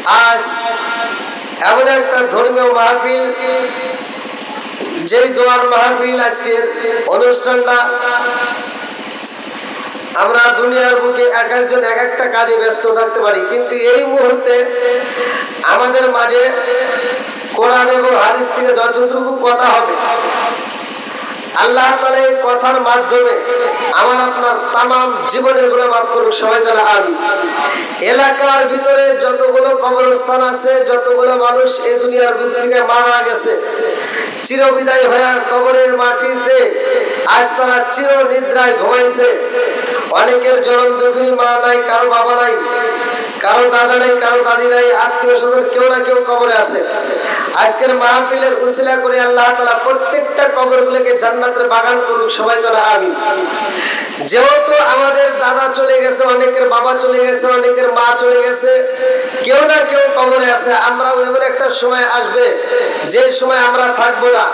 আজ এমন একটা ধর্মীয় মাহফিল, যেই দোয়ার মাহফিল আজকের অনুষ্ঠানটা, আমরা দুনিয়ার বুকে এক একজন এক একটা কাজে ব্যস্ত থাকতে পারি, কিন্তু এই মুহূর্তে আমাদের মাঝে কোরআন এবং হাদিস থেকে যতটুকু কথা হবে, আল্লাহ তাআলা এই কথার মাধ্যমে আমার আপনার তামাম জীবনের গুনাহ মাফ করুন, সবাই বলেন আমিন। এলাকার ভিতরে যতগুলো কবরস্থান আছে, যতগুলো মানুষ এই দুনিয়ার বুক থেকে মারা গেছে, চিরবিদায় হয়ে কবরের মাটিতে আজ তারা চির নিদ্রায় ঘুমাইছে। অনেকের জনম দুঃখিনী মা নাই, কারো বাবা নাই, কারো দাদা নাই, কারো দাদি নাই, আত্মীয় স্বজন কেউ না কেউ কবরে আছে। আজকের মাহফিলের উসিলা করে আল্লাহ তাআলা প্রত্যেকটা কবরগুলোকে জান্নাতের বাগান করুক, সবাই বলেন আমিন। যেহেতু আমাদের দাদা চলে গেছে, অনেকের বাবা চলে গেছে, অনেকের মা চলে গেছে, কেউ না কেউ কবরে আছে। আমরাও এমন একটা সময় আসবে যে সময় আমরা থাকবো না,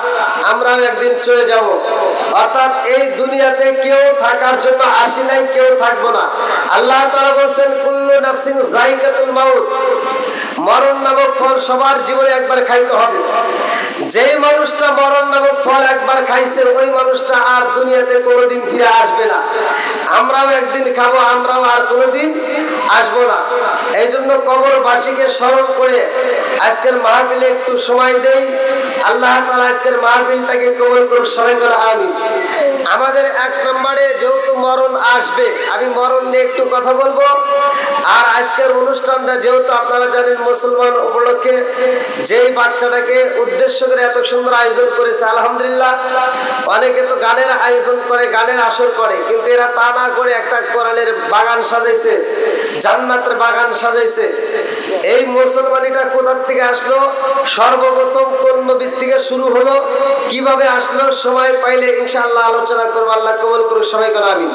আমরাও একদিন চলে যাব। অর্থাৎ এই দুনিয়াতে কেউ থাকার জন্য আসি নাই, কেউ থাকবো না। আল্লাহ তাআলা বলেন কুল্লু নাফসিন যায়কাতুল মাউত, মরণ নামক ফল সবার জীবনে একবার খাইতে হবে। যেই মানুষটা মরণ নামক ফল একবার খাইছে, ওই মানুষটা আর দুনিয়াতে কোনোদিন ফিরে আসবে না। আমরাও একদিন খাবো, আমরাও আর কোনোদিন আসবো না। এই জন্য কবরবাসীকে স্মরণ করে আজকের মাহফিলে একটু সময় দেই। আল্লাহ তাআলা আজকের মাহফিলটাকে কবুল করুন, সবাই বলেন আমিন। আমাদের এক নম্বরে যেহেতু মরণ আসবে, আমি মরণ নিয়ে একটু কথা বলবো। আর আজকের অনুষ্ঠানটা যেহেতু আপনারা জানেন মুসলমান উপলক্ষে যেই বাচ্চাটাকে উদ্দেশ্য করে এত সুন্দর আয়োজন করেছে, আলহামদুলিল্লাহ। অনেকে তো গানের আয়োজন করে, গানের আসর করে, কিন্তু এরা তা না করে একটা কোরআনের বাগান সাজাইছে, জান্নাতের বাগান সাজাইছে। এই মুসলমানিটা কোথা থেকে আসলো, সর্বপ্রথম কোন নবী থেকে শুরু হলো, কিভাবে আসলো, সময় পাইলে ইনশাআল্লাহ আলোচনা করবো। আল্লাহ কবুল করুক, সবাই বলেন আমিন।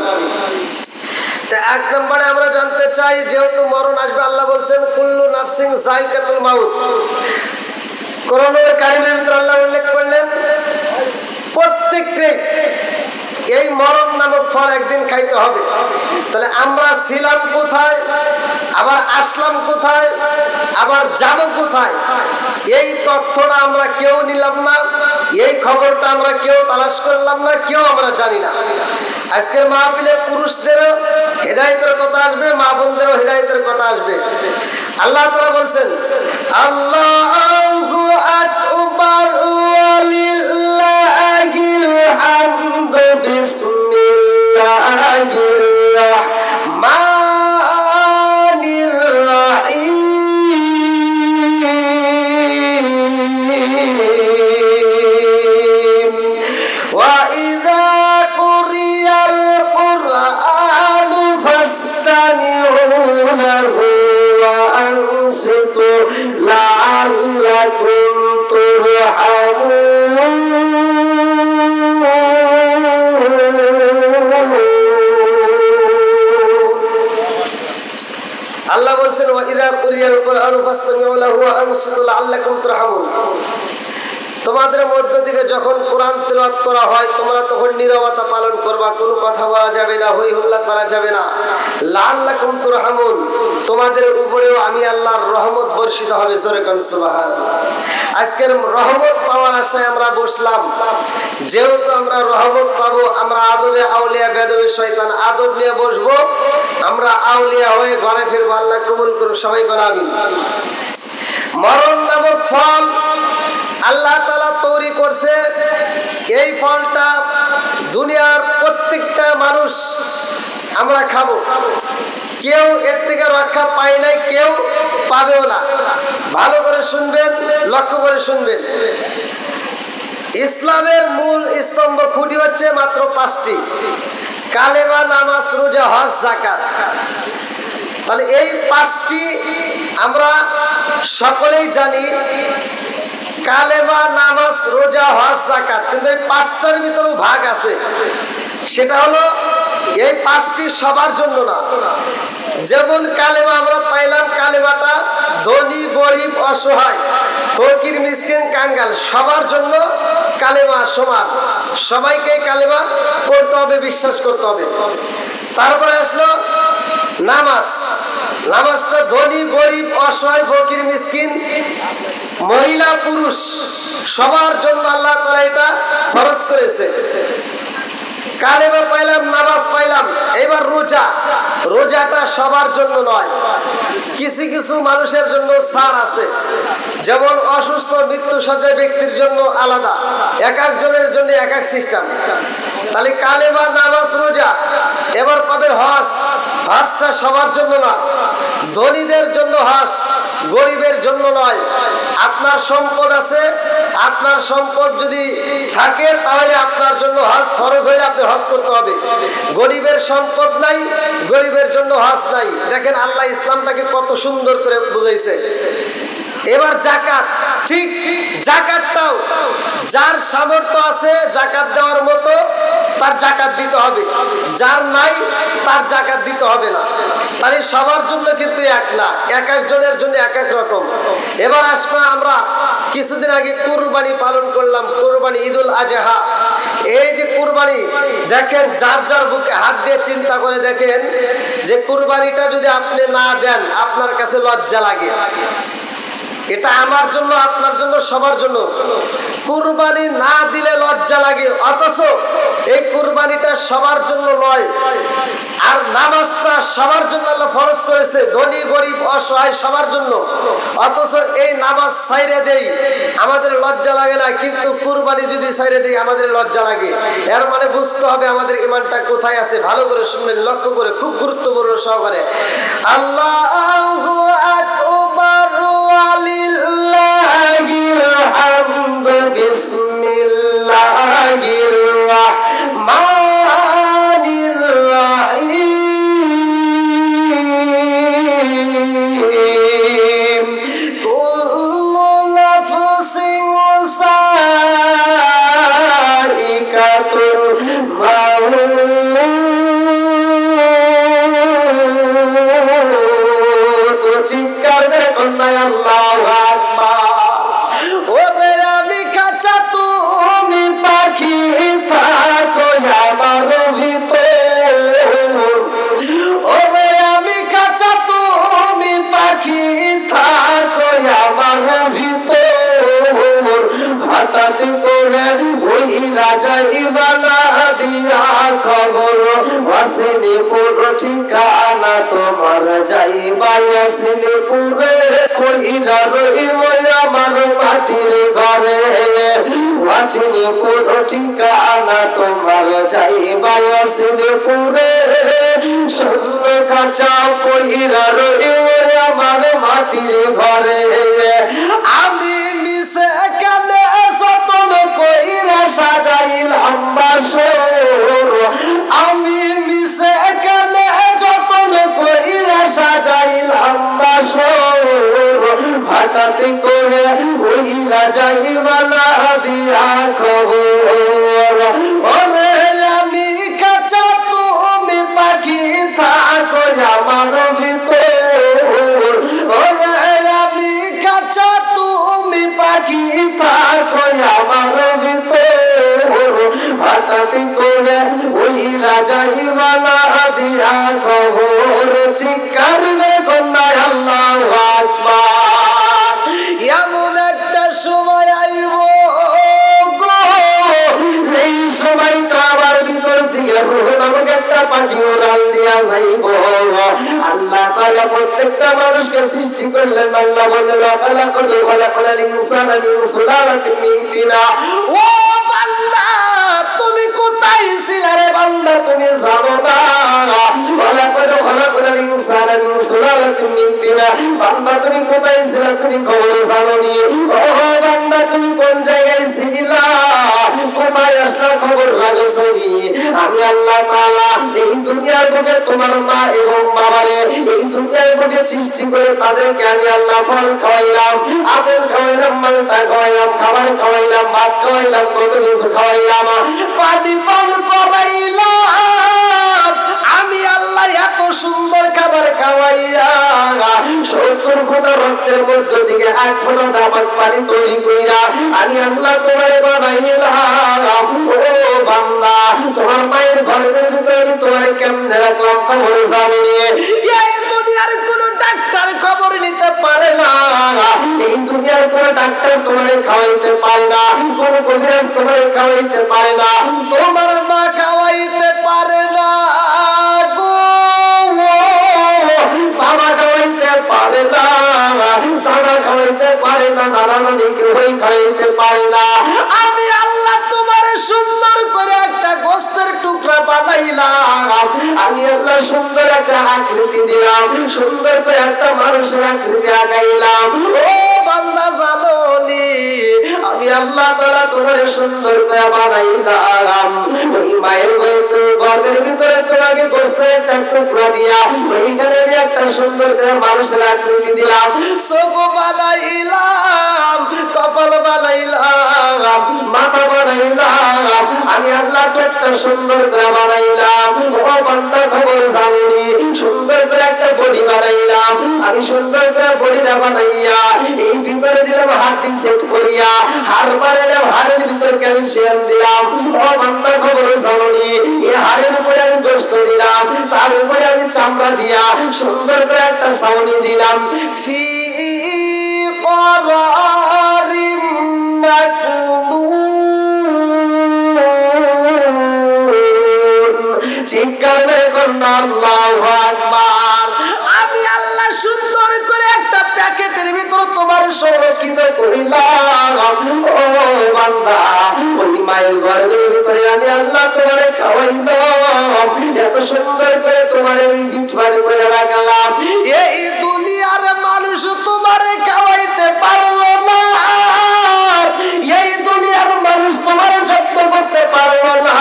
এক নম্বরে আমরা জানতে চাই, যেহেতু মরণ আসবে, আল্লাহ বলছেন কুল্লু নাফসিন যায়কাতুল মাউত। কোরআনের কারিমের ভিতরে আল্লাহ উল্লেখ করলেন প্রত্যেককে এই মরণ নামক ফল একদিন খাইতে হবে। তাহলে আমরা ছিলাম কোথায়, আবার আসলাম কোথায়, আবার যাব কোথায়, এই তথ্যটা আমরা কেউ নিলাম না, এই খবরটা আমরা কেউ তালাশ করলাম না, কেউ আমরা জানি না। আজকের মাহফিলে পুরুষদেরও হেদায়েতের কথা আসবে, মা বোনদেরও হেদায়েতের কথা আসবে। আল্লাহ তাআলা বলছেন আল্লাহু আকবার ওয়ালিল্লাহিল হামদু বিসমিল্লাহির রাহমানির রাহিম। ওয়া ইযা কুরিয়াল কুরআনু ফাসতামিউ লাহু ওয়া আনসিতু লাআল্লাকুম তুরহামুন। আল্লাহ বলছেন ওয়া ইযা কুরিয়াল কুরআনু ফাসতামিউ লাহু ওয়া আনসিতু লাআল্লাকুম তুরহামুন। তোমাদের মধ্য থেকে যখন কোরআন তেলাওয়াত করা হয়, তোমরা তখন নীরবতা পালন করবা, কোনো কথা বলা যাবে না, হই হুল্লা করা যাবে না। লাআল্লাকুম তুরহামুন, তোমাদের উপরেও আমি আল্লাহর রহমত বর্ষিত হবে। জোরে কোন সুবহানাল্লাহ। আজকের রহমত পাওয়ার আশায় আমরা বসলাম। যেহেতু আমরা রহমত পাবো, আমরা আদবে আউলিয়া বেদবে শয়তান আদব নিয়ে বসবো, আমরা আউলিয়া হয়ে ঘরে ফিরবো। আল্লাহ কবুল করুন, সবাই বলেন আমিন। মরণ নামক ফল আল্লাহ তাআলা তৈরি করছে। এই ফলটা দুনিয়ার প্রত্যেকটা মানুষ আমরা খাবো, কেউ এর থেকে রক্ষা পায় নাই, কেউ পাবেও না। ভালো করে শুনবেন, লক্ষ্য করে শুনবেন। ইসলামের মূল স্তম্ভ খুঁটি হচ্ছে মাত্র 5টি: কালেমা, নামাজ, রোজা, হজ, যাকাত। তাহলে এই 5টি আমরা সকলেই জানি, কালেমা, নামাজ, রোজা, হজ, যাকাত। কিন্তু এই 5টার ভিতরেও ভাগ আছে। সেটা হলো এই 5টি সবার জন্য না। যেমন কালেমা আমরা পাইলাম, কালেমাটা ধনী গরিব অসহায় ফকির মিসকিন কাঙ্গাল সবার জন্য কালেমা সমান, সবাইকে কালেমা পড়তে হবে, বিশ্বাস করতে হবে। তারপরে আসলো নামাজ। নামাজটা ধনী গরিব অসহায় ফকির মিসকিন মহিলা পুরুষ সবার জন্য আল্লাহ তাআলা এটা ফরজ করেছে। কালেমা পাইলাম, নামাজ পাইলাম, এবার রোজাটা সবার জন্য নয়, কিছু কিছু মানুষের জন্য ছাড় আছে। যেমন অসুস্থ মৃত্যুশয্যায় ব্যক্তির জন্য আলাদা, এক একজনের জন্য এক এক সিস্টেম। তাহলে কালেমা, নামাজ, রোজা, এবার পাবে হজ। হজটা সবার জন্য না, ধনীদের জন্য হজ, গরিবের জন্য নয়। আপনার সম্পদ আছে, আপনার সম্পদ যদি থাকে তাহলে আপনার জন্য হজ ফরজ হলে আপনি হজ করতে হবে। গরিবের সম্পদ নাই, গরিবের জন্য হজ নাই। দেখেন আল্লাহ ইসলামটাকে কত সুন্দর করে বুঝাইছে। এবার যাকাত, ঠিক যাকাতটাও যার সামর্থ্য আছে যাকাত দেওয়ার মতো তার যাকাত দিতে হবে, যার নাই তার যাকাত দিতে হবে না। তাহলে সবার জন্য কিন্তু এক না, এক একজনের জন্য এক এক রকম। এবার আসবে, আমরা কিছুদিন আগে কুরবানি পালন করলাম, কুরবানি ঈদুল আজহা। এই যে কুরবানি, দেখেন যার যার বুকে হাত দিয়ে চিন্তা করে দেখেন যে কুরবানিটা যদি আপনি না দেন আপনার কাছে লজ্জা লাগে। এটা আমার জন্য, আপনার জন্য, সবার জন্য। কুরবানি না দিলে লজ্জা লাগে, অথচ এই কুরবানিটা সবার জন্য নয়। আর নামাজটা সবার জন্য আল্লাহ ফরজ করেছে, ধনী গরিব অসহায় সবার জন্য। অথচ এই নামাজ ছাইরে দেই, আমাদের লজ্জা লাগে না, কিন্তু কুরবানি যদি ছাইরে দেই আমাদের লজ্জা লাগে। এর মানে বুঝতে হবে আমাদের ঈমানটা কোথায় আছে। ভালো করে শুনবেন, লক্ষ্য করে, খুব গুরুত্বপূর্ণ সহকারে। আল্লাহু আকবার ওয়ালিল্লাহিল হামদু বিসমিল্লাহির রাহমানির রাহিম কুল্লু নাফসিন যায়িকাতুল মাউত। চিৎকার করে কন্যায় আল্লাহু আকবার। ওরে আমি কাঁচা তুমি পাখি থাকো আমার ভিতর, ওরে আমি কাঁচা তুমি পাখি থাকো আমার ভিতর। হঠাৎ করে ওই রাজা ইবানা দিয়া খবর, ওয়াসিনিপুর ঠিকানা তোমার যাইবা ইয়াসিনিপুরে, কইরা রইব আমার মাটির ঘরে। ওয়াসিনিপুর ঠিকানা তোমার যাইবা ইয়াসিনিপুরে, শূন্য খাঁচা কইরা রইব আমার মাটির ঘরে। আমি মিশে কানে যতন কইরা সাজাইলাম বাসর, আমি মিশে কানে যতন কইরা সাজাইলাম বাসর। হঠাৎ করে ওই রাজা ইবানা দিয়া খবর, ওরে আমি কাঁচা তুমি পাখি থাকো আমার ভিতর, ওরে আমি কাঁচা তুমি পাখি থাকো আমার ভিতর। হঠাৎ করে ওই রাজা ইবানা দিয়া খবর। চিৎকার করে কন্যায় আল্লাহু আকবার। এমন একটা সময় আইব গো, যেই সময়টা আমার ভিতর থেকে রূহ নামক একটা পাখি উড়াল দিয়া যাইব। আল্লাহ তাআলা প্রত্যেকটা মানুষকে সৃষ্টি করলেন। আল্লাহ বললেন লাকাদ খালাকনাল ইনসানা মিন সুলালাতিন মিন তিন। ও বান্দা তুমি কোথায় ছিলে রে বান্দা, তুমি জানো না? লাকাদ খালাকনাল ইনসানা মিন সুলালাতিন মিন তিন। বান্দা তুমি কোথায় ছিলে, তুমি খবর জানো নি? ও বান্দা তুমি কোন জায়গায় ছিলা, কোথায় আসলা, খবর রাখছো নি? আমি আল্লাহ তাআলা এই দুনিয়ার বুকে তোমার মা এবং বাবারে এই দুনিয়ার বুকে সৃষ্টি করে তাদেরকে আমি আল্লাহ ফল খাওয়াইলাম, আপেল খাওয়াইলাম, মালটা খাওয়াইলাম, খাবার খাওয়াইলাম, ভাত খাওয়াইলাম, কত কিছু খাওয়াইলাম, পানি পান করাইলাম। আমি আল্লাহ এত সুন্দর খাবার খাওয়াইয়া 70 ফোঁটা রক্তের মধ্য থেকে 1 ফোঁটা ডাবাক পানি তৈরি কইরা আমি আল্লাহ তোমারে বানাইলাম। ও বান্দা তোমার মায়ের ঘরের ভিতরে আমি তোমারে কেমনে রাখলাম খবর জানি। এই দুনিয়ার কোন খবর নিতে পারে না। এই দুনিয়ার কোন ডাক্তার তোমারে খাওয়াইতে পারে না, কোন কবিরাজ তোমারে খাওয়াইতে পারে না, তোমার মা খাওয়াইতে পারে না গো, বাবা খাওয়াইতে পারে না, দাদা খাওয়াইতে পারে না, নানা নানি কেউই খাওয়াইতে পারে না। আমি আল্লাহ তোমারে সুন্দর করে একটা গোস্তের টুকরা বানাইলাম, আমি আল্লাহ সুন্দর একটা আকৃতি দিলাম, সুন্দর করে একটা মানুষের আকৃতি আঁকাইলাম। ও বান্দা জানো নি, আমি আল্লাহ তাআলা তোমারে সুন্দর করে বানাইলাম। ওই মায়ের গর্ভের ভিতরে তোমাকে গোস্তের একটা টুকরা দিয়া ওইখানে আমি একটা সুন্দর করে মানুষের আকৃতি দিলাম, চোখ বানাইলাম, কপাল বানাইলাম, মাথা বানাইলাম, আমি আল্লাহ একটা সুন্দর করে বানাইলাম। ও বান্দা খবর জানি, সুন্দর করে একটা বডি বানাইলাম, আমি সুন্দর করে বডিটা বানাইয়া এই ভিতরে দিলাম হাড়টি সেট করিয়া, হাড় বানাইলাম, হাড়ের ভিতরে ক্যালসিয়াম দিলাম। ও বান্দা খবর জানি, এই হাড়ের উপরে আমি গোশত দিলাম, তার উপরে আমি চামড়া দিয়া সুন্দর করে একটা ছাউনি দিলাম। ফি করারিম মাকনুন, চিৎকার করে বলুন আল্লাহু আকবার। আমি আল্লাহ সুন্দর করে একটা প্যাকেটের ভিতর তোমার সংরক্ষিত করিলাম। ও বান্দা, ওই মায়ের গর্ভের ভিতরে আমি আল্লাহ তোমারে খাওয়াইলাম, এত সুন্দর করে তোমারে ফিটফাট করে রাখলাম। এই দুনিয়ার মানুষ তোমারে খাওয়াইতে পারলো না, এই দুনিয়ার মানুষ তোমার যত্ন করতে পারলো না,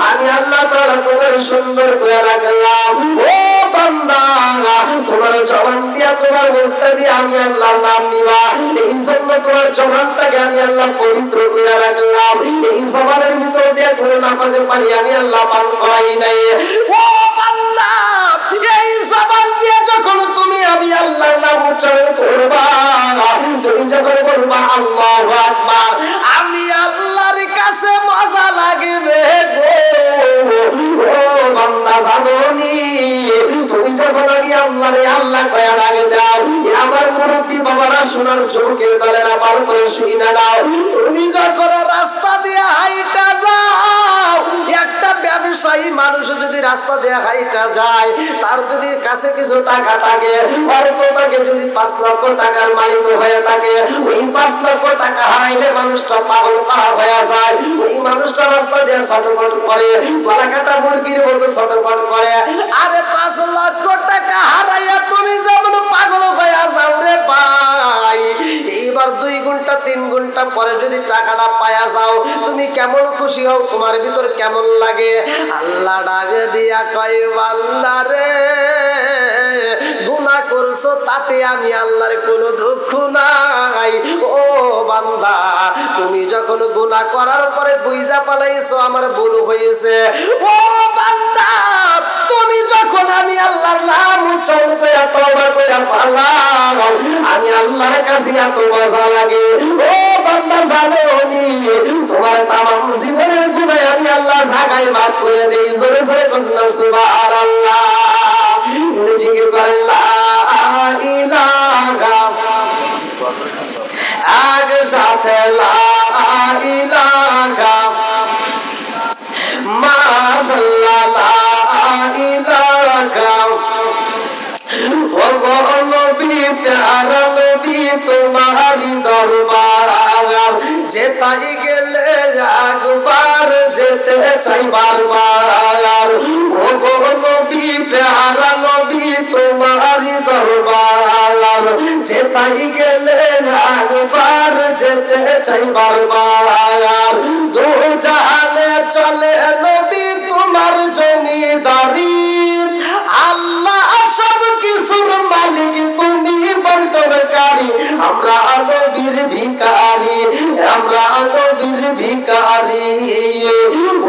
আমি আল্লাহ তাআলা তোমার সুন্দর করে রাখলাম। ও বান্দা, তোমার জবান দিয়া তোমার মুখটা দিয়ে আমি আল্লাহর নাম নিবা, এই জন্য তোমার জবানটাকে আমি আল্লাহ পবিত্র করে রাখলাম। এই জবানের ভিতর দিয়ে কোনো নাপাকের পানি আমি আল্লাহ পান করাই নাই। ও বান্দা, এই জবান দিয়ে যখন তুমি আমি আল্লাহর নাম উচ্চারণ করবা, তুমি যখন বলবা আল্লাহু আকবার, আমি আল্লাহর কাছে মজা লাগবে গো। ও বান্দা জানোনি, তুমি যখন আমি আল্লাহরে আল্লাহ কয়া লাগে দাও, আমার মুরব্বী বাবারা শোনার চোখের দলেরা বার করে শুই না দাও, তুমি যখন রাস্তা দিয়ে হাইটা যাও, একটা ব্যবসায়ী মানুষ যদি রাস্তা দিয়ে হাইটা যায়, তার যদি কাছে কিছু টাকা থাকে, অল্প তাকে যদি 5 লক্ষ টাকার মালিক হয়ে থাকে, ওই 5 লক্ষ টাকা হারাইলে মানুষটা পাগল পারা হয়ে যায়। ওই মানুষটা রাস্তা দিয়ে ছটফট করে, গলা কাটা মুরগির মতো ছটফট করে। আরে 5 লক্ষ টাকা হারাইয়া তুমি যেমন পাগল হয়ে যাও রে ভাই, এইবার 2 ঘন্টা 3 ঘন্টা পরে যদি টাকাটা পায়া যাও, তুমি কেমন খুশি হও, তোমার ভিতর কেমন লাগে? আল্লাহ ডাকে দিয়া কয় বান্দা রে, গুনাহ করছো তাতে আমি আল্লাহর কোনো দুঃখ নাই। ও বান্দা, তুমি যখন গুনাহ করার পরে বুঝা পালাইছো আমার ভুল হয়েছে, ও বান্দা তুমি যখন আমি আল্লাহর নাম উচ্চারণ করে তওবা করে পালাও, আমি আল্লাহর কাছে এত মজা লাগে। ও বান্দা জানোনি, তোমার তামাম জীবনের গুনাহ আমি আল্লাহ জাগায় মাফ করে দেই। জোরে জোরে বলুন সুবহানাল্লাহ। জিকির করেন লা ইলাহা, আগ সাথে লা ইলাহা, মাশাআল্লাহ লা ইলাহা। ও গো নবী, প্যারা নবী, তোমারই দরবার যেতাই গেলে একবার যেতে চাই বারবার। ও গো নবী, প্যারা নবী, তোমারই দরবার যেতাই গেলে একবার যেতে চাই বারবার। দু জাহানে চলে নবী তোমার জমিদারি, আল্লাহ সব কিছুর মালিক, তুমি বন্টনকারী। আমরা নবীর ভিখারি, আমরা নবীর ভিখারি।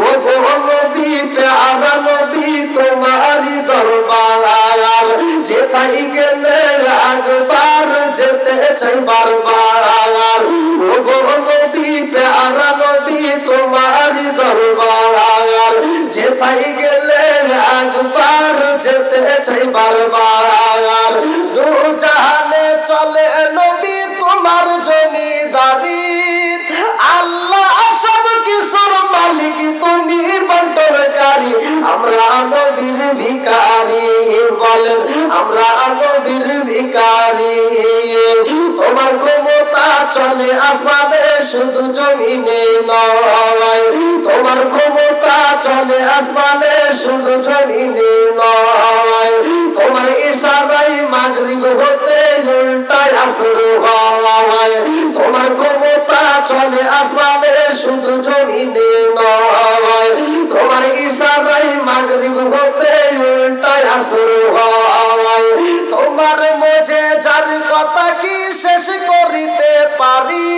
ও গো নবী, প্যারা নবী, তোমারই দরবার যেতাই গেলে একবার যেতে চাই বারবার। ও গো নবী, প্যারা নবী, তোমারই দরবার যেতাই গেলে একবার যেতে চাই বারবার। দু আমরা নবীর ভিখারি, বলেন আমরা নবীর ভিখারি। তোমার ক্ষমতা চলে আসমানে শুধু জমিনে নয়, তোমার ক্ষমতা চলে আসমানে শুধু জমিনে নয়, তোমার ইশারায় মাগরিব হতে উল্টায় আসর হয়, তোমার ক্ষমতা চলে আসমানে শুধু জমিনে নয়, তোমার ইশারায় মাগরিব হতে উল্টায় আসর হয়। তোমার মজে যার কথা কি শেষ করিতে পারি,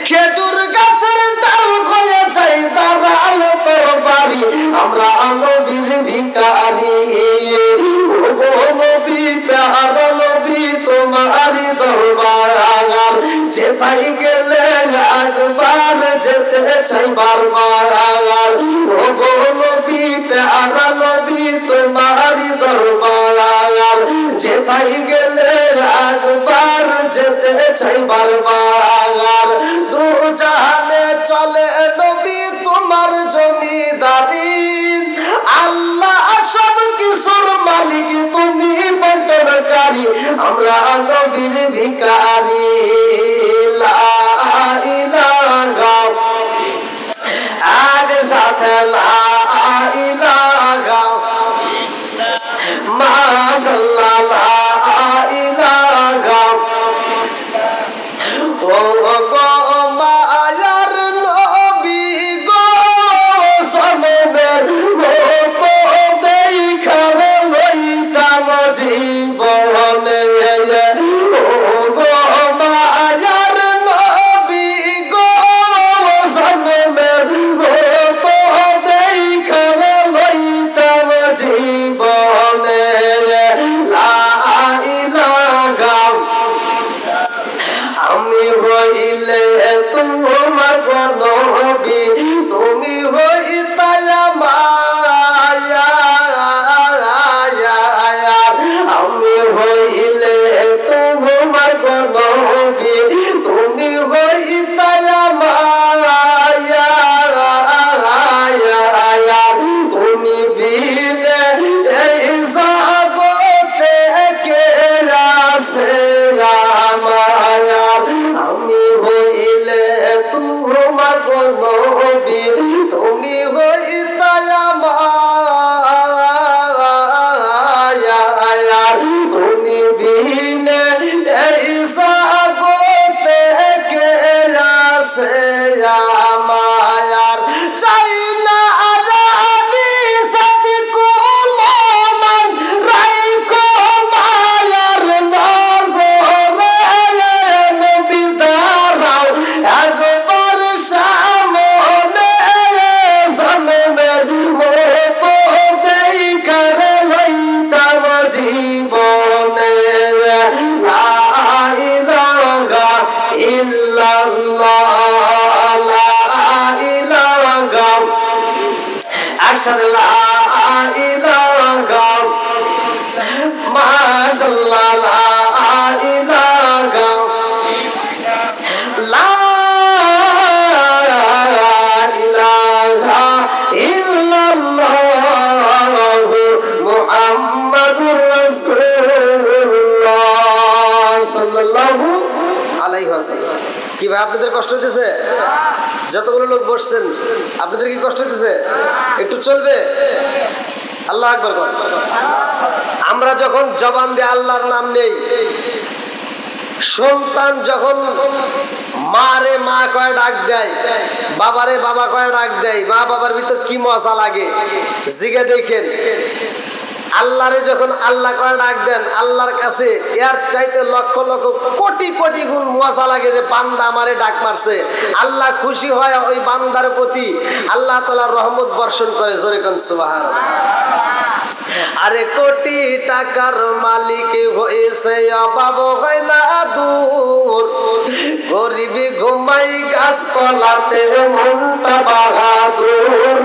খেজুর গাছের ডাল হয়ে যাই দাঁড়াল তোর বাড়ি। আমরা নবীর ভিখারি, ও নবী প্যারা নবী তোমারই দরবার, যেথায় গেলে একবার যেতে চাই বারবার। ও নবী প্যারা নবী তোমারই দরবার, যেথায় গেলে একবার যেতে চাই বারবার। দু জাহানে চলে নবী তোমার জমিদারি, আল্লাহ সব কিছুর মালিক তুমি বন্টনকারী। আমরা নবীর ভিখারি, লা ইলাহা আগে সাথে লা ইলাহা মাশাআল্লাহ লা ইলাহা। ও গো মায়ার নবী গো সনমের মতো দেখাবে লইতাম জীবনে। ও গো মায়ার নবী গো সনমের মতো দেখাবে লইতাম জীবনে। লা ইলাহা আমি হইলে তোমার নবী, তুমি হইতাই মায়া। আমি হইলে তোমার নবী, তুমি হইতাই মায়া। তুমি বিনে এই জগতে কে আছে আমার, আমি হইলে তোমার নবী, তুমি হইতাই মায়া। তুমি বিনে এই জগতে কে আছে আমার, চাই না আমি সাথী কোনো মান রাইখো মায়ার নজরে। নবী দাঁড়াও একবার সামনে, জন্মের মতো দেখার লইতাম জীবনে। লা ইলাহা ইল্লাল্লাহ, লা ইলাহা একসাথে লা ইলাহা মাশাআল্লাহ লা ইলাহা। লা ইলাহা ইল্লাল্লাহ মুহাম্মাদুর রাসূলুল্লাহ সাল্লাল্লাহু আলাইহি ওয়াসাল্লাম। কি ভাই আপনাদের কষ্ট হইতেছে? যতগুলো লোক বসছেন আপনাদের কি কষ্ট হইতেছে? একটু চলবে? আল্লাহু আকবার বল। আমরা যখন জবান দিয়ে আল্লাহর নাম নেই, সন্তান যখন মারে মা কয়ে ডাক দেয়, বাবারে বাবা কয়ে ডাক দেয়, মা বাবার ভিতর কি মজা লাগে জিগে দেখেন। আল্লাহরে যখন আল্লাহ করে ডাক দেন, আল্লাহর কাছে এর চাইতে লক্ষ লক্ষ কোটি কোটি গুণ মজা লাগে যে বান্দা আমারে ডাক মারছে। আল্লাহ খুশি হয় ওই বান্দার প্রতি, আল্লাহ তাআলা রহমত বর্ষণ করে। জোরে কোন সুবহানাল্লাহ। আরে কোটি টাকার মালিক হয়েছে অভাব হয় না দূর, গরিবি ঘুমাই গাছতলাতে মনটা বাহাদুর,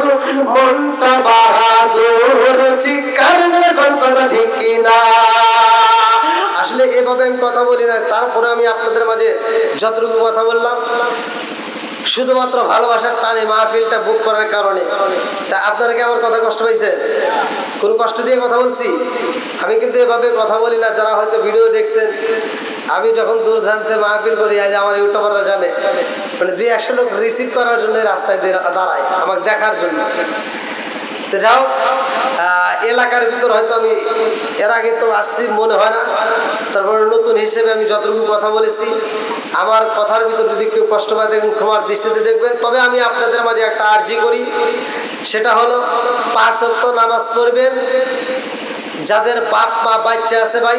মনটা বাহাদুর। চিৎকার মেরে কোন কথা ঠিক কিনা? আসলে এভাবে আমি কথা বলি না, তারপরে আমি আপনাদের মাঝে যতটুকু কথা বললাম শুধুমাত্র ভালোবাসার টানে মাহফিলটা বুক করার কারণে। তা আপনারা কি আমার কথা কষ্ট পাইছেন? কোন কষ্ট দিয়ে কথা বলছি? আমি কিন্তু এভাবে কথা বলি না। যারা হয়তো ভিডিও দেখছেন, আমি যখন দূরদান্তে মাহফিল করি, আজ আমার ইউটিউবাররা জানে, মানে 200 লোক রিসিভ করার জন্য রাস্তায় দাঁড়ায় আমাকে দেখার জন্য। তো যাও, এলাকার ভিতর হয়তো আমি এর আগে তো আসছি মনে হয় না, তারপরে নতুন হিসেবে আমি যতটুকু কথা বলেছি, আমার কথার ভিতর যদি কেউ কষ্ট পায় দেখেন ক্ষমার দৃষ্টিতে দেখবেন। তবে আমি আপনাদের মাঝে একটা আর্জি করি, সেটা হলো 5 ওয়াক্ত নামাজ পড়বেন। যাদের বাপ মা বাচ্চা আছে ভাই,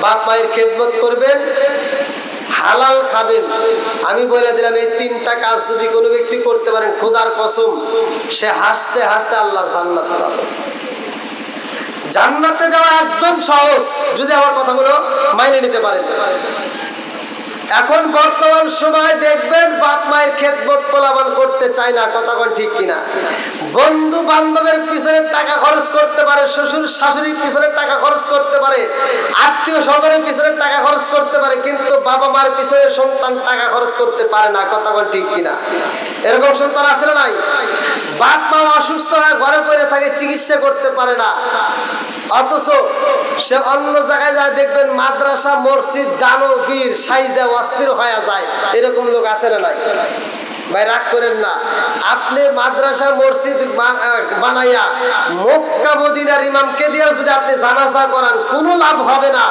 বাপ মায়ের খেদমত করবেন, হালাল খাবেন। আমি বলে দিলাম এই 3টা কাজ যদি কোনো ব্যক্তি করতে পারেন, খোদার কসম সে হাসতে হাসতে আল্লাহর জান্নাত পাবে। জান্নাতে যাওয়া একদম সহজ যদি আমার কথাগুলো মাইনে নিতে পারেন। এখন বর্তমান সময় দেখবেন বাপ মায়ের খেদমত পোলাপান করতে চায় না, কথা কোন ঠিক কিনা? বন্ধু বান্ধবের পিছনে টাকা খরচ করতে পারে, শ্বশুর শাশুড়ির পিছনে টাকা খরচ করতে পারে, আত্মীয় স্বজনের পিছনে টাকা খরচ করতে পারে, কিন্তু বাবা মার পিছনে সন্তান টাকা খরচ করতে পারে না, কথা কোন ঠিক কিনা? এরকম সন্তান আছে না নাই? বাপ মা অসুস্থ হয়ে ঘরে পড়ে থাকে, চিকিৎসা করতে পারে না, অথচ সে অন্য জায়গায় যায় দেখবেন মাদ্রাসা মসজিদ জানো বীর সাইজা অস্থির হয়ে যায়। এরকম লোক আছে না নাই? ভাই রাগ করেন না, আপনি মাদ্রাসা মসজিদ বানাইয়া মক্কা মদিনার ইমামকে দিয়েও যদি আপনি জানাজা করান, কোনো লাভ হবে না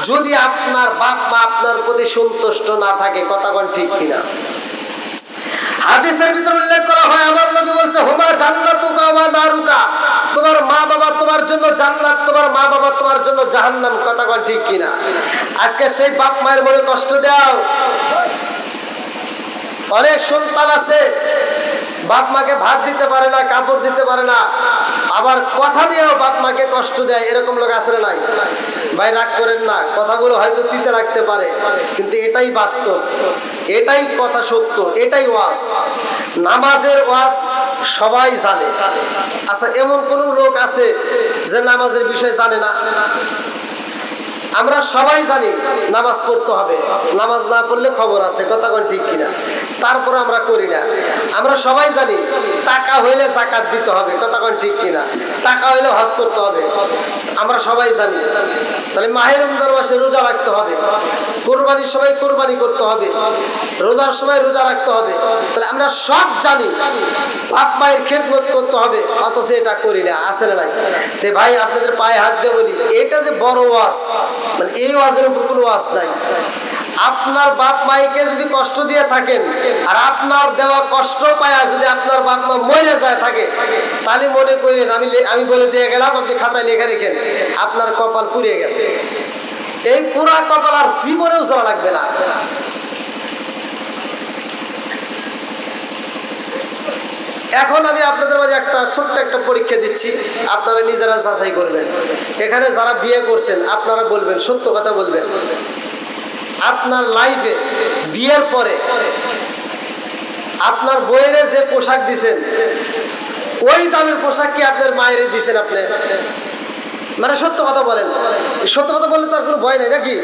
যদি আপনার বাপ মা আপনার প্রতি সন্তুষ্ট না থাকে, কথা কোন ঠিক কিনা? হাদিসের ভিতরে উল্লেখ করা হয়, আমার নবী বলছে হুমা জান্নাতুকা ওয়া নারুকা, তোমার মা বাবা তোমার জন্য জান্নাত, তোমার মা বাবা তোমার জন্য জাহান্নাম, কথা কোন ঠিক কিনা? আজকে সেই বাপ মায়ের মনে কষ্ট দাও। অনেক সন্তান আছে বাপ মাকে ভাত দিতে পারে না, কাপড় দিতে পারে না, আবার কথা দিয়েও বাপ মাকে কষ্ট দেয়। এরকম লোক আছে না নাই? ভাই রাগ করেন না, কথাগুলো হয়তো তিতে লাগতে পারে, কিন্তু এটাই বাস্তব, এটাই কথা সত্য, এটাই ওয়াজ। নামাজের ওয়াজ সবাই জানে। আচ্ছা, এমন কোন লোক আছে যে নামাজের বিষয় জানে না? আমরা সবাই জানি নামাজ পড়তে হবে, নামাজ না পড়লে খবর আছে, কথা কোন ঠিক কিনা? তারপর আমরা করি না। আমরা সবাই জানি টাকা হইলে যাকাত দিতে হবে, কথা কোন ঠিক কিনা? টাকা হইলে হজ করতে হবে, আমরা সবাই জানি। তাহলে মাহে রমজান মাসে রোজা রাখতে হবে, কোরবানির সময় কোরবানি করতে হবে, রোজার সময় রোজা রাখতে হবে। তাহলে আমরা সব জানি বাপ মায়ের খেদমত করতে হবে, অথচ এটা করি না, আছে না নাই? তে ভাই আপনাদের পায়ে হাত দিয়ে বলি, এটা যে বড় ওয়াজ, মানে এই ওয়াজের উপর কোনো ওয়াজ নাই। আপনার বাপ মাইকে যদি কষ্ট দিয়ে থাকেন আর আপনার দেওয়া কষ্ট পায়া যদি আপনার বাপ মা মরে যায় থাকে, তাহলে মনে করেন আমি বলে দিয়ে গেলাম, আপনি খাতায় লিখে রেখেন আপনার কপাল পুড়িয়ে গেছে। এই পুরা কপাল আর জীবনেও চলা লাগবে না। এখন আমি আপনাদের মাঝে একটা ছোট্ট একটা পরীক্ষা দিচ্ছি, আপনারা নিজেরা যাচাই করবেন। এখানে যারা বিয়ে করছেন আপনারা বলবেন, সত্য কথা বলবেন, আপনার লাইফে বিয়ের পরে আপনার বইয়ের যে পোশাক দিছেন ওই দামের পোশাক কি আপনার মায়ের দিছেন আপনি? মানে সত্য কথা বলেন, সত্য কথা বললে তার কোনো ভয় নাই নাকি?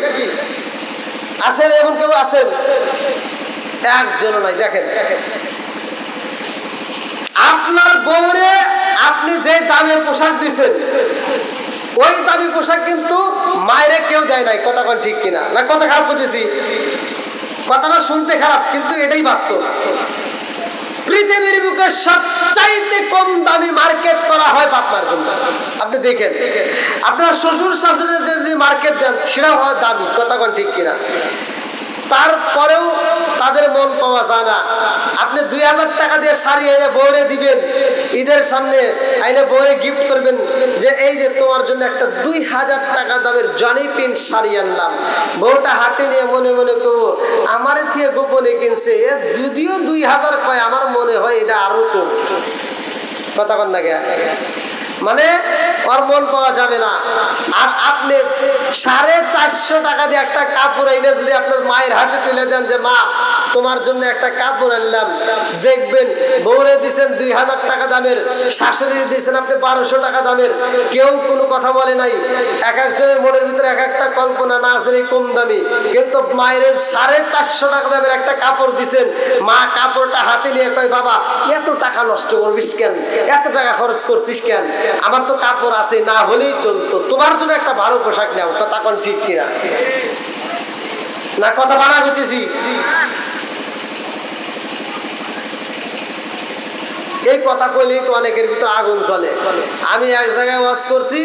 আছেন এমন কেউ আছেন? একজনও নাই। দেখেন আপনার বউরে আপনি যে দামের পোশাক দিছেন ওই দামি পোশাক কিন্তু মায়েরে কেউ দেয় নাই, কথা কোন ঠিক কিনা? না কথা খারাপ করতেছি? কথাটা শুনতে খারাপ, কিন্তু এটাই বাস্তব। পৃথিবীর বুকে সবচাইতে কম দামি মার্কেট করা হয় বাপ মার জন্য। আপনি দেখেন আপনার শ্বশুর শাশুড়ি যদি মার্কেট দেন সেটাও হয় দামি, কথা কোন ঠিক কিনা? তারপরেও তাদের মন পাওয়া যায় না। আপনি 2000 টাকা দিয়ে শাড়ি এনে বউরে দিবেন, ঈদের সামনে আইনে বউরে গিফট করবেন যে এই যে তোমার জন্য একটা 2000 টাকা দামের জনি প্রিন্ট শাড়ি আনলাম। বউটা হাতে নিয়ে মনে মনে করবো আমার থেকে গোপনে কিনছে, যদিও 2000 কয়, আমার মনে হয় এটা আরো কম, কথা বল না গে? মানে ওর মন পাওয়া যাবে না। আর আপনি 450 টাকা দিয়ে একটা কাপড় এনে যদি আপনার মায়ের হাতে তুলে দেন যে মা তোমার জন্য একটা কাপড় আনলাম, দেখবেন বউরে দিয়েছেন 2000 টাকা দামের, শাশুড়ি দিয়েছেন আপনি 1200 টাকা দামের, কেউ কোনো কথা বলে নাই। এক একজনের মনের ভিতরে এক একটা কল্পনা, না আছে কম দামি, কিন্তু মায়ের 450 টাকা দামের একটা কাপড় দিয়েছেন। মা কাপড়টা হাতে নিয়ে কয়, বাবা এত টাকা নষ্ট করবিস কেন, এত টাকা খরচ করছিস কেন, আমার তো কাপড় আছে, না হলেই চলতো, তোমার জন্য একটা ভালো পোশাক নেও। কথা কোন ঠিক কিনা? না কথা বানা হইতেছি? এই কথা কইলেই তো অনেকের ভিতরে আগুন চলে। আমি এক জায়গায় ওয়াজ করছি,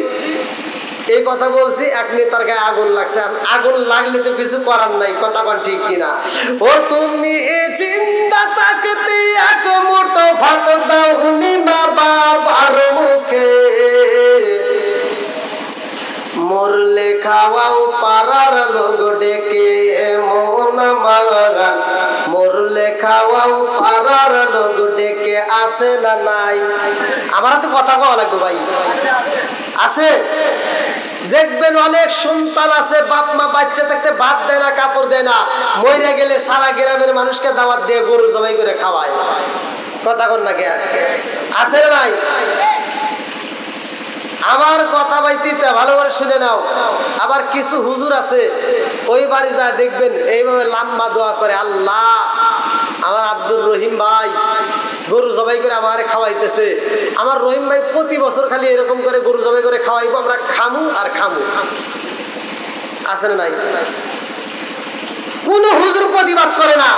এই কথা বলছি, এক নেতার গায়ে আগুন লাগছে। আগুন লাগলে তো কিছু করার নাই। কথা কোন ঠিক কিনা? ও তুমি জিন্দা থাকতে এক মুঠো ভাত দাও উনি মা বাবার মুখে, মরলে খাওয়াও পাড়ার লোক ডেকে, মন মাগান মরলে খাওয়াও পাড়ার লোক ডেকে, আছে না নাই? আমার তো কথা কওয়া লাগবে ভাই, আছে? দেখবেন অনেক সন্তান আছে, বাপ মা বাচ্চা থাকতে ভাত দেয় না, কাপড় দেয় না, মরে গেলে সারা গ্রামের মানুষকে দাওয়াত দিয়ে গরু জবাই করে খাওয়ায়। কথা কন না কে? আছে না নাই? আমার কথা বাইতিতে ভালো করে শুনে নাও। আবার কিছু হুজুর আছে, ওই বাড়ি যায় দেখবেন এইভাবে লম্বা দোয়া করে, আল্লাহ আমার আব্দুর রহিম ভাই গরু জবাই করে আমারে খাওয়াইতেছে, আমার রহিম ভাই প্রতি বছর খালি এরকম করে গরু জবাই করে খাওয়াইবো, আমরা খামু আর খামু। আছে না নাই? কোন হুজুর প্রতিবাদ করে না,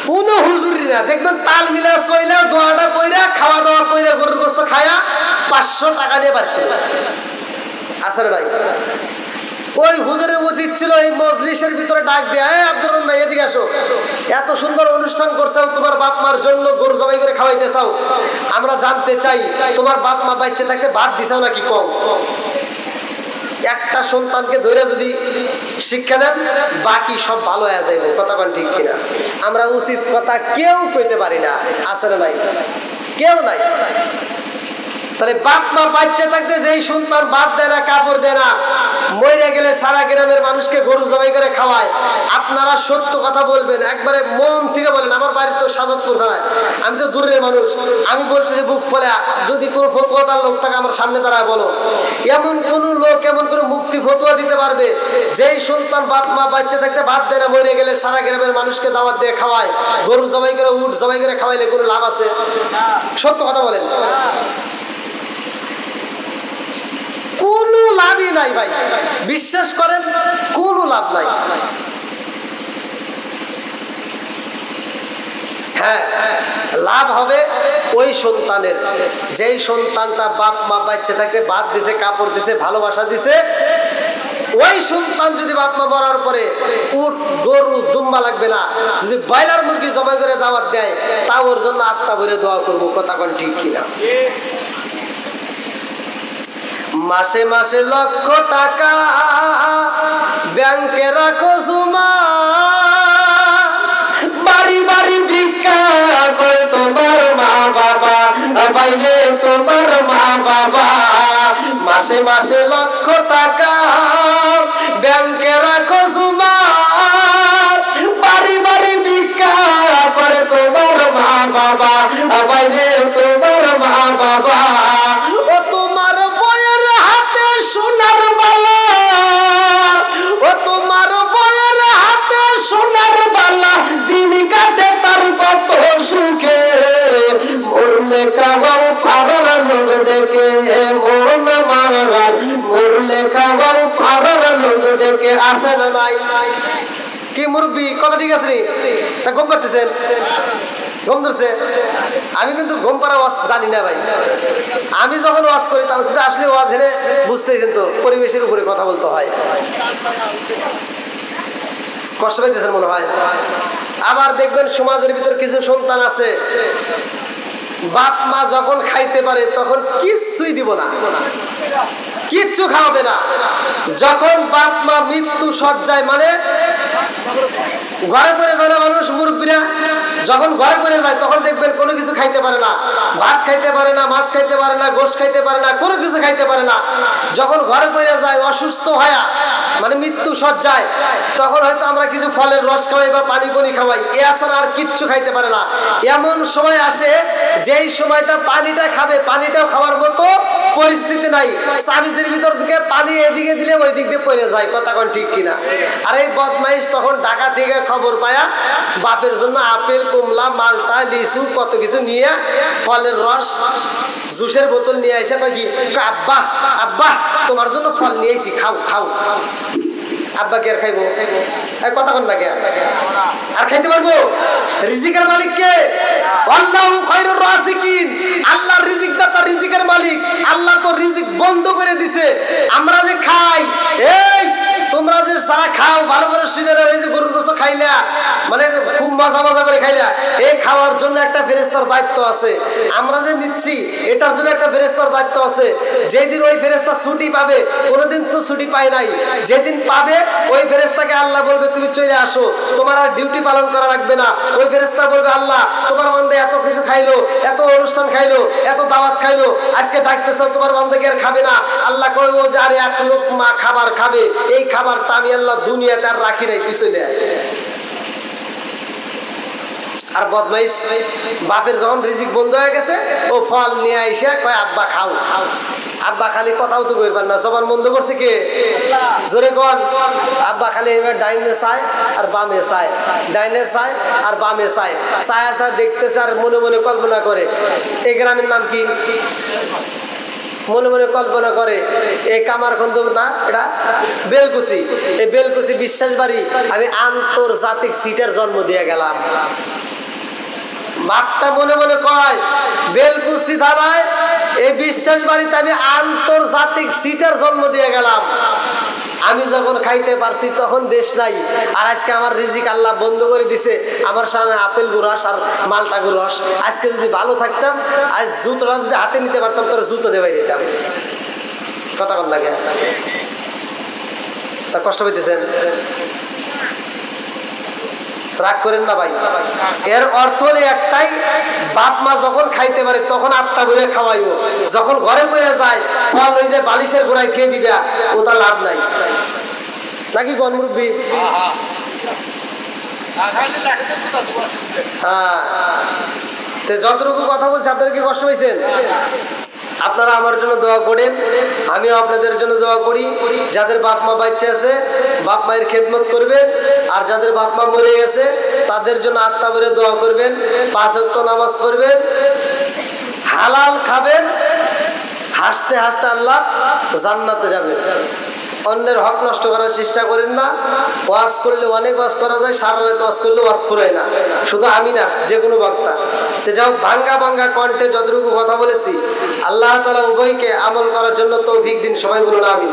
কোন হুজুরি না। দেখবেন তাল মিলা চইলা দোয়াটা কইরা খাওয়া দাওয়া কইরা গরুর গোশত খায়া 500 টাকা দিয়ে পারছে। আছে না নাই? ওই হুজুরের উচিত ছিল এই মজলিসের ভিতরে ডাক দেয়া, এই আব্দুর রহিম ভাই এদিকে আসো, এত সুন্দর অনুষ্ঠান করছো, তোমার বাপ মার জন্য গরু জবাই করে খাওয়াইতে চাও, আমরা জানতে চাই তোমার বাপ মা বাচ্চা থাকতে ভাত দিছাও নাকি কম? একটা সন্তানকে ধরে যদি শিক্ষা দেন, বাকি সব ভালো হয়ে যাবে। কথা কোন ঠিক কিনা? আমরা উচিত কথা কেউ কইতে পারি না। আছে না নাই? কেউ নাই। তাহলে বাপ মা বাচ্চা থাকতে যেই সন্তান ভাত দেয় না, কাপড় দেয় না, মরে গেলে সারা গ্রামের মানুষকে গরু জবাই করে খাওয়ায়, আপনারা সত্য কথা বলবেন, একবারে মন থেকে বলেন। আমার বাড়ি তো সাদতপুর থানায়, আমি তো দূরের মানুষ, আমি বলতেছি বুক ফলে, যদি কোনো ফতুয়াদার লোক থাকে আমার সামনে দাঁড়ায় বলো, এমন কোন লোক, এমন কোন মুফতি ফতুয়া দিতে পারবে যেই সন্তান বাপ মা বাচ্চা থাকতে ভাত দেয় না, মরে গেলে সারা গ্রামের মানুষকে দাওয়াত দিয়ে খাওয়ায়, গরু জবাই করে উট জবাই করে খাওয়াইলে কোনো লাভ আছে? সত্য কথা বলেন, কোনো লাভই নাই ভাই, বিশ্বাস করেন, কোনো লাভ নাই। হ্যাঁ, লাভ হবে ওই সন্তানের, যেই সন্তানটা বাপ মা বাচ্চা থাকতে ভাত দিছে, কাপড় দিছে, ভালোবাসা দিছে। ওই সন্তান যদি বাপ মা মরার পরে উট গরু দুম্বা লাগবে না, যদি ব্রয়লার মুরগি জবাই করে দাওয়াত দেয়, তা ওর জন্য আত্মা ভরে দোয়া করবো। কথা কোন ঠিক কিনা? মাসে মাসে লক্ষ টাকা ব্যাংকে রাখো জমা, বাড়ি বাড়ি ভিক্ষা করে তোমার মা বাবা, বাইরে তোমার মা বাবা। মাসে মাসে লক্ষ টাকা ব্যাংকে রাখো জমা, বাড়ি বাড়ি ভিক্ষা করে তোমার মা বাবা, বাইরে তোমার মা বাবা। ও তোমার সোনার বালা, ও তোমার বয়ের হাতে সোনার বালা, দিন কাটে তার কত সুখে, মরলে খাওয়াও পাড়ার লোক ডেকে, মন মারার মরলে খাওয়াও পাড়ার লোক ডেকে। আছে না নাই? কি মুরব্বি কথা ঠিক আছে নি? তা ঘুম পাড়তেছেন? ঘুম ধরছে? আমি কিন্তু ঘুম পাড়া ওয়াজ জানি না ভাই। আমি যখন ওয়াজ করি তখন কিন্তু আসলে ওয়াজ হেনে বুঝতেছেন তো, পরিবেশের উপরে কথা বলতে হয়। কষ্ট পাইতেছেন মনে হয়। আবার দেখবেন সমাজের ভিতর কিছু সন্তান আছে, বাপ মা যখন খাইতে পারে তখন কিচ্ছুই দিব না, কিচ্ছু খাওয়াবে না। যখন বাপ মা মৃত্যু সজ্জায়, মানে ঘরে পড়ে যায় না মানুষ, মুরব্বীরা যখন ঘরে পড়ে যায় তখন দেখবেন কোনো কিছু খাইতে পারে না, ভাত খাইতে পারে না, মাছ খাইতে পারে না, গোশ খাইতে পারে না, কোনো কিছু খাইতে পারে না। যখন ঘরে পড়ে যায় অসুস্থ হয়া মানে মৃত্যু সজ্জায়, তখন হয়তো আমরা কিছু ফলের রস খাওয়াই বা পানি পানি খাওয়াই, এ ছাড়া আর কিচ্ছু খাইতে পারে না। এমন সময় আসে যেই সময়টা পানিটা খাবে, পানিটাও খাওয়ার মতো পরিস্থিতি নাই। সামিজের ভিতর থেকে পানি এদিকে দিলে ওই দিক দিয়ে পড়ে যায়, কথা কোন ঠিক কিনা? আর এই বদমাইশ তখন ঢাকা থেকে খবর পায়া বাপের জন্য আপেল, কমলা, মালটা, লিচু কত কিছু নিয়ে, ফলের রস, জুসের বোতল নিয়ে এসে কি, আব্বা আব্বা তোমার জন্য ফল নিয়ে এসি, খাও খাও। আব্বা কে আর খাইবো? কথা কন না কে আর খাইতে পারবো? রিজিকের মালিক কে? আল্লাহু খায়রুর রাযিকিন। আল্লাহর রিজিক দাতা, রিজিকের মালিক। আল্লাহ তো রিজিক বন্ধ করে দিছে। আমরা যে খাই, এই তোমরা যে সারা খাও ভালো করে শুনে রাখো, এই যে গরুর গোশত খাইলা, মানে খুব মজা মজা করে খাইলা, এই খাওয়ার জন্য একটা ফেরেশতার দায়িত্ব আছে। আমরা যে নিচ্ছি এটার জন্য একটা ফেরেশতার দায়িত্ব আছে। যেদিন ওই ফেরেশতা ছুটি পাবে, কোনোদিন তো ছুটি পায় নাই, যেদিন পাবে ওই ফেরেশতাকে আল্লাহ বলবে তুমি চলে আসো, তোমার আর ডিউটি পালন করা লাগবে না। ওই ফেরেশতা বলবে আল্লাহ তোমার বান্দা এত কিছু খাইলো, এত অনুষ্ঠান খাইলো, এত দাওয়াত খাইলো, আজকে ডাকতেছ তোমার বান্দাকে আর খাবে না। আল্লাহ কইবো যে আরে এক লোকমা খাবার খাবে, এই খাবারটা আমি আল্লাহ দুনিয়াতে আর রাখি নাই, তুই চলে আয়। আর বদমাইশ বাপের যখন রিজিক বন্ধ হয়ে গেছে, ও ফল নিয়ে আইসা কয় আব্বা খাও। আব্বা খালি কথাও তো করবেন না, জবান বন্ধ করছে কে? জোরে কন। আব্বা খালি এবার ডাইনে চায় আর বামে চায়, ডাইনে চায় আর বামে চায়, চায় চায় দেখতেছে আর মনে মনে কল্পনা করে। এই গ্রামের নাম কি? মনে মনে কল্পনা করে এই কামারখন্দ না, এটা বেলকুচি। এই বেলকুচি বিশ্বাস বাড়ি আমি আন্তর্জাতিক সিটের জন্ম দিয়ে গেলাম। বাপটা মনে মনে কয় বেলকুচি দাঁড়ায় এই বিশ্বাস বাড়িতে আমি আন্তর্জাতিক সিটের জন্ম দিয়ে গেলাম। আমি যখন খাইতে পারছি তখন দেশ নাই, আর আজকে আমার রিজিক আল্লাহ বন্ধ করে দিছে। আমার সামনে আপেল গুরস আর মালটা গুরস, আজকে যদি ভালো থাকতাম, আজ জুতোটা যদি হাতে নিতে পারতাম তোর জুতো দেবাই দিতাম। কথা বল লাগে, তা কষ্ট পেতেছেন? রাগ করেন না ভাই। এর অর্থ হলো একটাই, বাপ মা যখন খাইতে পারে তখন আত্মা বলে খাওয়াইও, যখন ঘরে পড়ে যায় ফল ওই যে বালিশের গোড়ায় খেয়ে দিবে, ওটা লাভ নাই। নাকি কোন মুরব্বী? হ্যাঁ, যতটুকু কথা বলছি আপনাদের কি কষ্ট হয়েছেন? আপনারা আমার জন্য দোয়া করেন, আমিও আপনাদের জন্য দোয়া করি। যাদের বাপ মা বাচ্চা আছে বাপ মায়ের খেদমত করবেন, আর যাদের বাপ মা মরে গেছে তাদের জন্য আত্মা ভরে দোয়া করবেন, 5 ওয়াক্ত নামাজ পড়বেন, হালাল খাবেন, হাসতে হাসতে আল্লাহ জান্নাতে যাবেন। অন্যের হক নষ্ট করার চেষ্টা করেন না। ওয়াজ করলে অনেক ওয়াজ করা যায়, সারা রাত ওয়াজ করলে ওয়াজ ফুরায় না, শুধু আমি না যে কোনো বক্তা। তো যাও ভাঙ্গা ভাঙ্গা কণ্ঠে যতটুকু কথা বলেছি, আল্লাহ তাআলা উভয়কে আমল করার জন্য তৌফিক দিন। সবাই বলুন আমিন।